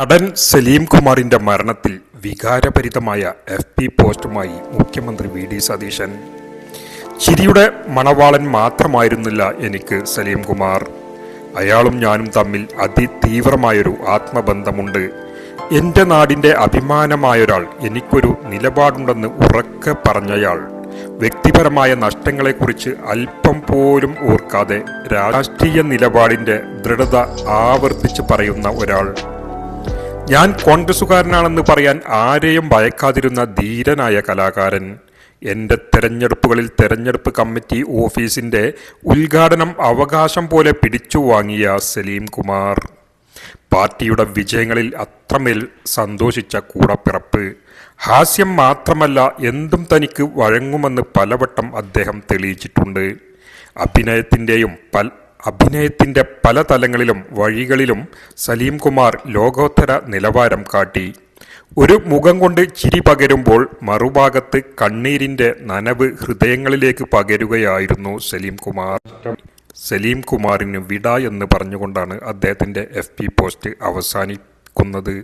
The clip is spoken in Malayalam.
നടൻ സലീം കുമാറിന്റെ മരണത്തിൽ വികാരഭരിതമായ FB പോസ്റ്റുമായി മുഖ്യമന്ത്രി VD സതീശൻ. ചിരിയുടെ മണവാളൻ മാത്രമായിരുന്നില്ല എനിക്ക് സലീം കുമാർ. അയാളും ഞാനും തമ്മിൽ അതിതീവ്രമായൊരു ആത്മബന്ധമുണ്ട്. എൻ്റെ നാടിൻ്റെ അഭിമാനമായൊരാൾ, എനിക്കൊരു നിലപാടുണ്ടെന്ന് ഉറക്കെ പറഞ്ഞയാൾ, വ്യക്തിപരമായ നഷ്ടങ്ങളെക്കുറിച്ച് അല്പം പോലും ഓർക്കാതെ രാഷ്ട്രീയ നിലപാടിൻ്റെ ദൃഢത ആവർത്തിച്ച് പറയുന്ന ഒരാൾ. ഞാൻ കോൺഗ്രസുകാരനാണെന്ന് പറയാൻ ആരെയും ഭയക്കാതിരുന്ന ധീരനായ കലാകാരൻ. എൻ്റെ തെരഞ്ഞെടുപ്പുകളിൽ തെരഞ്ഞെടുപ്പ് കമ്മിറ്റി ഓഫീസിൻ്റെ ഉദ്ഘാടനം അവകാശം പോലെ പിടിച്ചു വാങ്ങിയ സലീം കുമാർ. പാർട്ടിയുടെ വിജയങ്ങളിൽ അത്രമേൽ സന്തോഷിച്ച കൂടപ്പിറപ്പ്. ഹാസ്യം മാത്രമല്ല, എന്തും തനിക്ക് വഴങ്ങുമെന്ന് പലവട്ടം അദ്ദേഹം തെളിയിച്ചിട്ടുണ്ട്. അഭിനയത്തിൻ്റെ പല തലങ്ങളിലും വഴികളിലും സലീം കുമാർ ലോകോത്തര നിലവാരം കാട്ടി. ഒരു മുഖം കൊണ്ട് ചിരി പകരുമ്പോൾ മറുഭാഗത്ത് കണ്ണീരിൻ്റെ നനവ് ഹൃദയങ്ങളിലേക്ക് പകരുകയായിരുന്നു സലീം കുമാർ. സലീം കുമാറിന് വിട എന്ന് പറഞ്ഞുകൊണ്ടാണ് അദ്ദേഹത്തിൻ്റെ FB പോസ്റ്റ് അവസാനിക്കുന്നത്.